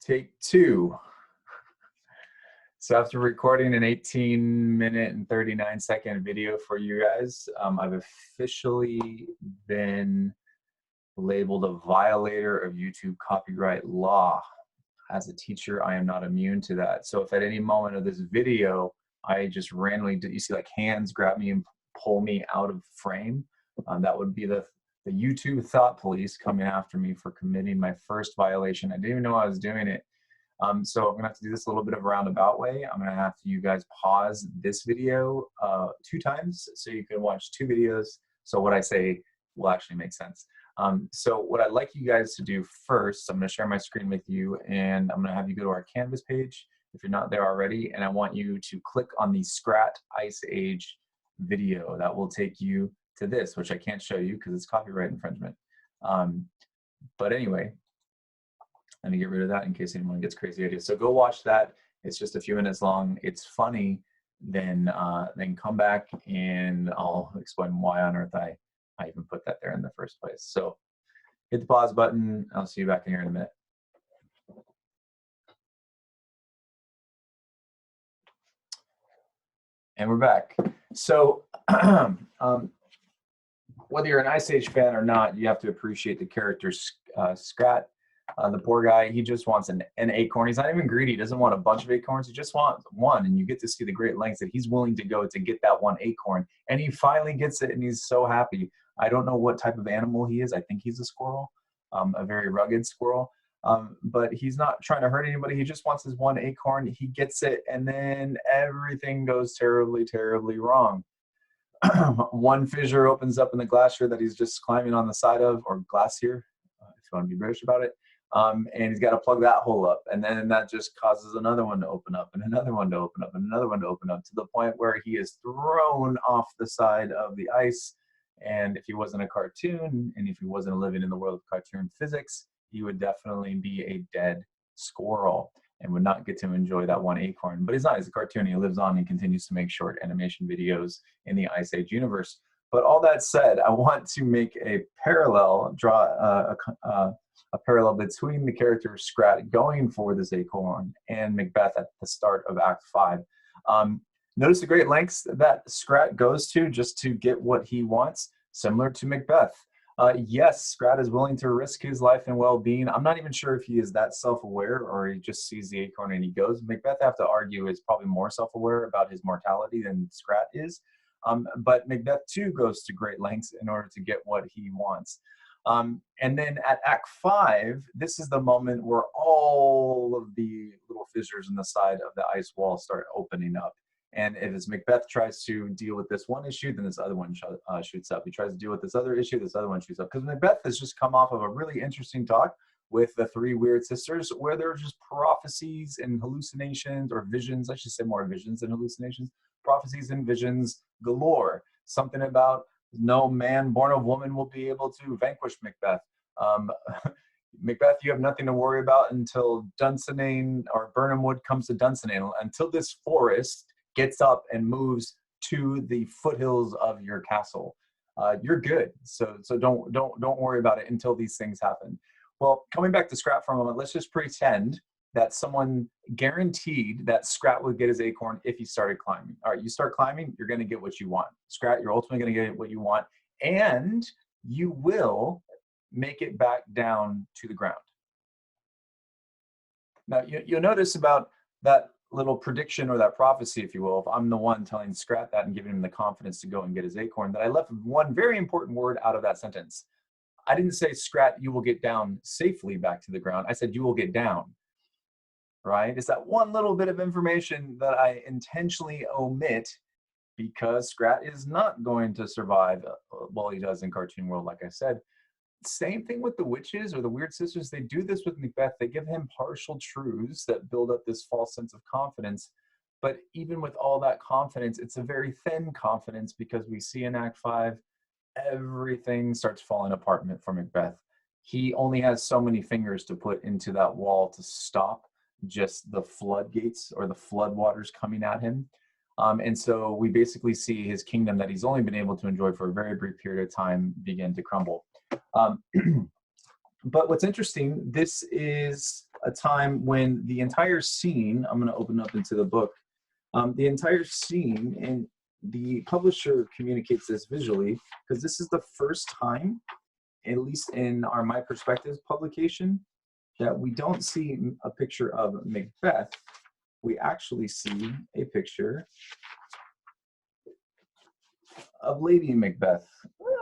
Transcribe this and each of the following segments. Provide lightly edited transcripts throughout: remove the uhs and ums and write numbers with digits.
Take two. So after recording an 18-minute and 39-second video for you guys, I've officially been labeled a violator of YouTube copyright law. As a teacher, I am not immune to that. So if at any moment of this video, I just randomly, you see like hands grab me and pull me out of frame, that would be the YouTube thought police coming after me for committing my first violation. I didn't even know I was doing it. So I'm gonna have to do this a little bit of a roundabout way. I'm gonna have you guys pause this video 2 times so you can watch 2 videos. So what I say will actually make sense. So what I'd like you guys to do first, I'm gonna share my screen with you and I'm gonna have you go to our Canvas page if you're not there already, and I want you to click on the Scrat Ice Age video. That will take you to this, which I can't show you because it's copyright infringement. But anyway, let me get rid of that in case anyone gets crazy ideas. So go watch that. It's just a few minutes long. It's funny. Then come back and I'll explain why on earth I even put that there in the first place. So hit the pause button. I'll see you back in here in a minute. And we're back. So whether you're an Ice Age fan or not, you have to appreciate the character Scrat. The poor guy, he just wants an acorn. He's not even greedy. He doesn't want a bunch of acorns. He just wants one, and you get to see the great lengths that he's willing to go to get that one acorn. And he finally gets it, and he's so happy. I don't know what type of animal he is. I think he's a squirrel, a very rugged squirrel. But he's not trying to hurt anybody. He just wants his one acorn. He gets it, and then everything goes terribly, terribly wrong. One fissure opens up in the glacier that he's just climbing on the side of, or glacier, if you want to be British about it. And he's got to plug that hole up, and then that just causes another one to open up, and another one to open up, and another one to open up, to the point where he is thrown off the side of the ice. And if he wasn't a cartoon, and if he wasn't living in the world of cartoon physics, he would definitely be a dead squirrel and would not get to enjoy that one acorn. But he's not. He's a cartoon. He lives on and continues to make short animation videos in the Ice Age universe. But all that said, I want to make a parallel, draw a parallel between the character Scrat going for this acorn and Macbeth at the start of Act 5. Notice the great lengths that Scrat goes to just to get what he wants, similar to Macbeth. Yes, Scrat is willing to risk his life and well-being. I'm not even sure if he is that self-aware or he just sees the acorn and he goes. Macbeth, I have to argue, is probably more self-aware about his mortality than Scrat is. But Macbeth too goes to great lengths in order to get what he wants. And then at Act 5, this is the moment where all of the little fissures in the side of the ice wall start opening up. And as Macbeth tries to deal with this one issue, then this other one shoots up. He tries to deal with this other issue, this other one shoots up. Because Macbeth has just come off of a really interesting talk with the 3 weird sisters, where there are just prophecies and hallucinations, or visions, I should say more visions than hallucinations, prophecies and visions galore. Something about no man born of woman will be able to vanquish Macbeth. Macbeth, you have nothing to worry about until Dunsinane or Burnham Wood comes to Dunsinane. Until this forest gets up and moves to the foothills of your castle, you're good. So don't worry about it until these things happen. Well, coming back to Scrat for a moment, let's just pretend that someone guaranteed that Scrat would get his acorn if he started climbing. All right, you start climbing, you're going to get what you want. Scrat, you're ultimately going to get what you want, and you will make it back down to the ground. Now, you'll notice about that little prediction, or that prophecy, if you will, if I'm the one telling Scrat that and giving him the confidence to go and get his acorn, that I left one very important word out of that sentence. I didn't say, Scrat, you will get down safely back to the ground. I said, you will get down. Right? It's that one little bit of information that I intentionally omit, because Scrat is not going to survive while he does in cartoon world, like I said. Same thing with the witches or the weird sisters. They do this with Macbeth. They give him partial truths that build up this false sense of confidence. But even with all that confidence, it's a very thin confidence, because we see in Act 5, everything starts falling apart for Macbeth. He only has so many fingers to put into that wall to stop just the floodgates or the floodwaters coming at him. And so we basically see his kingdom that he's only been able to enjoy for a very brief period of time begin to crumble. But what's interesting, this is a time when the entire scene, I'm going to open up into the book, the entire scene, and the publisher communicates this visually, because this is the first time, at least in our My Perspectives publication, that we don't see a picture of Macbeth. We actually see a picture of Lady Macbeth. Where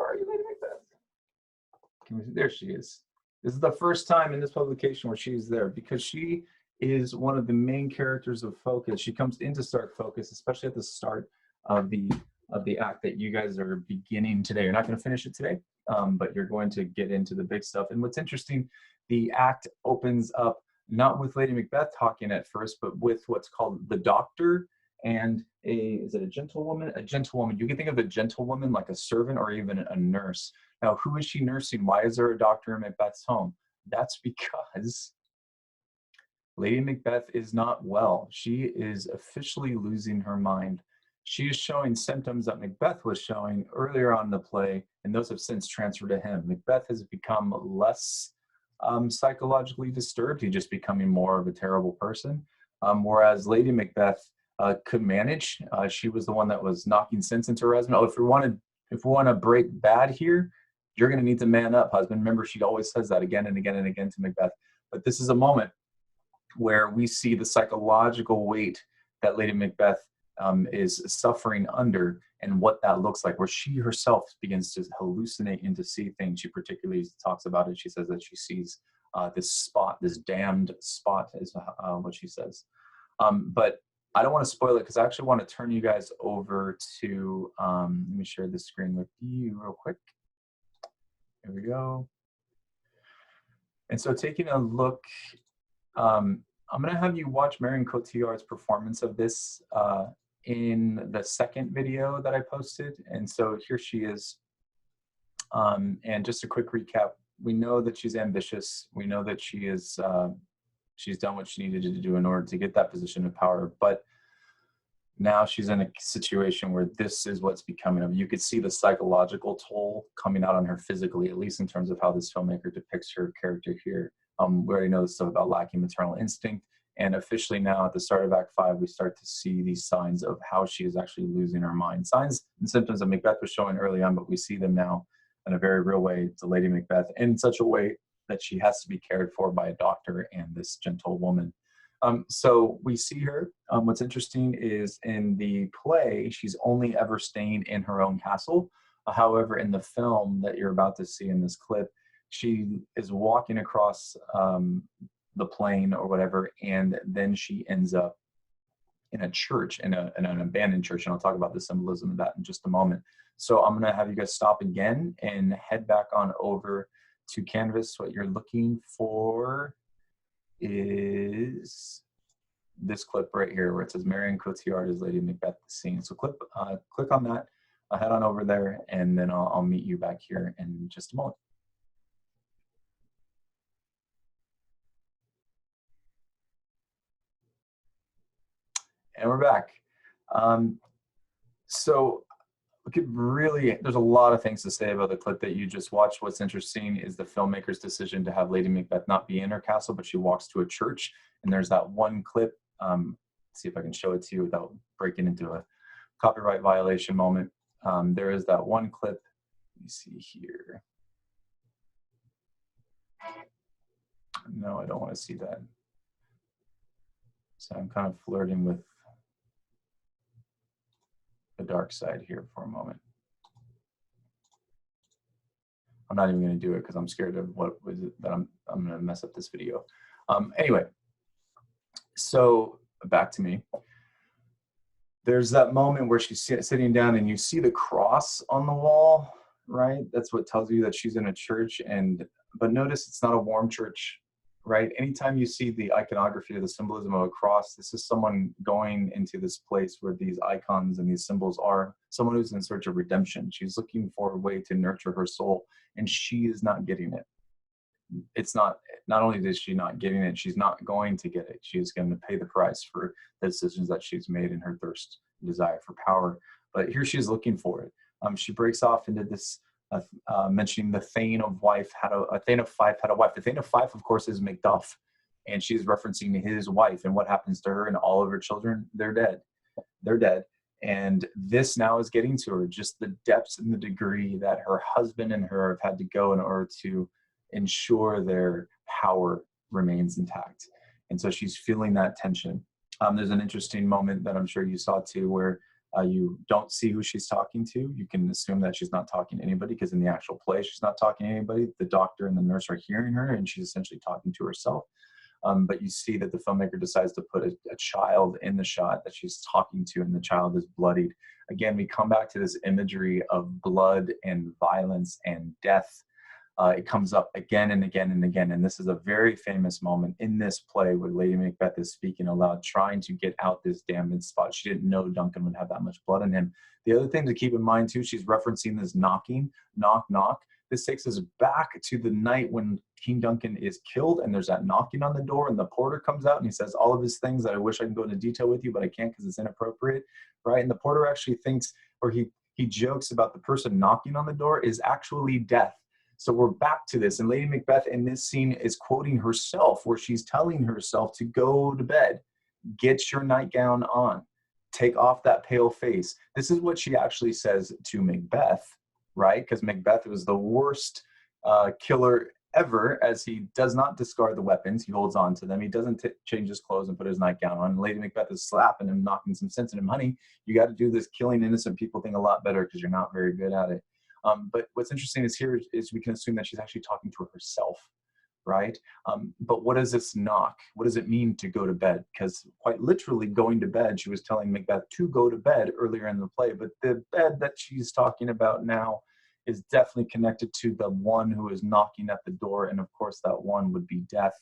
are you, Lady Macbeth? Can we see? There she is. This is the first time in this publication where she's there, because she is one of the main characters of focus. She comes into stark focus, especially at the start of the act that you guys are beginning today. You're not going to finish it today, but you're going to get into the big stuff. And what's interesting, the act opens up not with Lady Macbeth talking at first, but with what's called the doctor and is it a gentlewoman? A gentlewoman. You can think of a gentlewoman like a servant or even a nurse. Now, who is she nursing? Why is there a doctor in Macbeth's home? That's because Lady Macbeth is not well. She is officially losing her mind. She is showing symptoms that Macbeth was showing earlier on in the play, and those have since transferred to him. Macbeth has become less psychologically disturbed. He's just becoming more of a terrible person. Whereas Lady Macbeth could manage. She was the one that was knocking sense into her husband. Oh, if we want to break bad here, you're going to need to man up, husband. Remember, she always says that again and again and again to Macbeth. But this is a moment where we see the psychological weight that Lady Macbeth is suffering under, and what that looks like, where she herself begins to hallucinate and to see things. She particularly talks about it. She says that she sees this spot, this damned spot is what she says. But I don't want to spoil it, because I actually want to turn you guys over to, let me share the screen with you real quick. Here we go. And so taking a look, I'm going to have you watch Marion Cotillard's performance of this in the second video that I posted. And so here she is. And just a quick recap, we know that she's ambitious. We know that she is, she's done what she needed to do in order to get that position of power. But now she's in a situation where this is what's becoming of. You could see the psychological toll coming out on her physically, at least in terms of how this filmmaker depicts her character here. We already know the stuff about lacking maternal instinct. And officially now at the start of Act 5, we start to see these signs of how she is actually losing her mind. Signs and symptoms that Macbeth was showing early on, but we see them now in a very real way to Lady Macbeth, in such a way that she has to be cared for by a doctor and this gentle woman. So we see her. What's interesting is in the play, she's only ever staying in her own castle. However, in the film that you're about to see in this clip, she is walking across the plain or whatever, and then she ends up in a church, in an abandoned church, and I'll talk about the symbolism of that in just a moment. So I'm going to have you guys stop again and head back on over to Canvas. What you're looking for is this clip right here where it says Marion Cotillard as Lady Macbeth the scene. So click on that, head on over there, and then I'll meet you back here in just a moment. And we're back. So we could really, there's a lot of things to say about the clip that you just watched. What's interesting is the filmmaker's decision to have Lady Macbeth not be in her castle, but she walks to a church. And there's that one clip. See if I can show it to you without breaking into a copyright violation moment. There is that one clip. Let me see here. No, I don't want to see that. So I'm kind of flirting with the dark side here for a moment. I'm not even going to do it because I'm scared of what was it that I'm going to mess up this video. Anyway, so back to me. There's that moment where she's sitting down and you see the cross on the wall, right? That's what tells you that she's in a church. But notice it's not a warm church, right? Anytime you see the iconography or the symbolism of a cross, this is someone going into this place where these icons and these symbols are, someone who's in search of redemption. She's looking for a way to nurture her soul, and she is not getting it. It's not only is she not getting it, she's not going to get it. She's going to pay the price for the decisions that she's made in her thirst and desire for power. But here she's looking for it. She breaks off into this mentioning the Thane of Fife had a wife. The Thane of Fife, of course, is Macduff. and she's referencing his wife and what happens to her and all of her children. They're dead. They're dead. And this now is getting to her, just the depths and the degree that her husband and her have had to go in order to ensure their power remains intact. And so she's feeling that tension. There's an interesting moment that I'm sure you saw too, where you don't see who she's talking to. You can assume that she's not talking to anybody, because in the actual play, she's not talking to anybody. The doctor and the nurse are hearing her, and she's essentially talking to herself. But you see that the filmmaker decides to put a child in the shot that she's talking to, and the child is bloodied. Again, we come back to this imagery of blood and violence and death. It comes up again and again and again. And this is a very famous moment in this play where Lady Macbeth is speaking aloud, trying to get out this damaged spot. She didn't know Duncan would have that much blood in him. The other thing to keep in mind too, she's referencing this knocking, knock, knock. This takes us back to the night when King Duncan is killed, and there's that knocking on the door, and the porter comes out and he says all of his things that I wish I could go into detail with you, but I can't because it's inappropriate, right? And the porter actually thinks, or he jokes about the person knocking on the door is actually death. So we're back to this, and Lady Macbeth in this scene is quoting herself, where she's telling herself to go to bed, get your nightgown on, take off that pale face. This is what she actually says to Macbeth, right? Because Macbeth was the worst killer ever, as he does not discard the weapons. He holds on to them. He doesn't change his clothes and put his nightgown on. And Lady Macbeth is slapping him, knocking some sense in him. Honey, you got to do this killing innocent people thing a lot better, because you're not very good at it. But what's interesting is here is we can assume that she's actually talking to herself, right? But what does this knock? What does it mean to go to bed? Because quite literally going to bed, she was telling Macbeth to go to bed earlier in the play, but the bed that she's talking about now is definitely connected to the one who is knocking at the door, and of course that one would be death.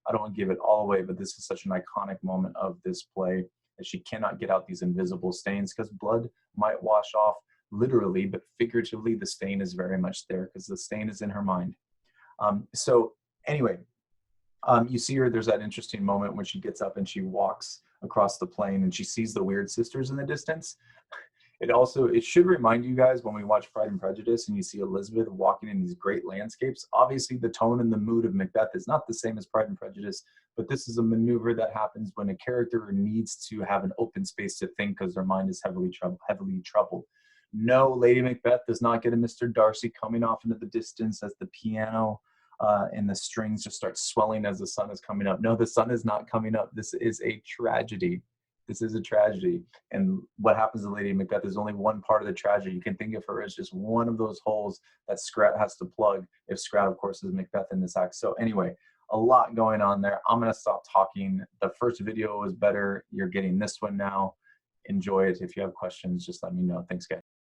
I don't want to give it all away, but this is such an iconic moment of this play, that she cannot get out these invisible stains, because blood might wash off literally, but figuratively the stain is very much there, because the stain is in her mind. So anyway, you see her, there's that interesting moment when she gets up and she walks across the plain and she sees the weird sisters in the distance. It should remind you guys, when we watch Pride and Prejudice and you see Elizabeth walking in these great landscapes, obviously the tone and the mood of Macbeth is not the same as Pride and Prejudice, but this is a maneuver that happens when a character needs to have an open space to think, because their mind is heavily troubled. No, Lady Macbeth does not get a Mr. Darcy coming off into the distance as the piano and the strings just start swelling as the sun is coming up. No, the sun is not coming up. This is a tragedy. This is a tragedy. And what happens to Lady Macbeth is only one part of the tragedy. You can think of her as just one of those holes that Scrat has to plug, if Scrat, of course, is Macbeth in this act. So anyway, a lot going on there. I'm going to stop talking. The first video was better. You're getting this one now. Enjoy it. If you have questions, just let me know. Thanks, guys.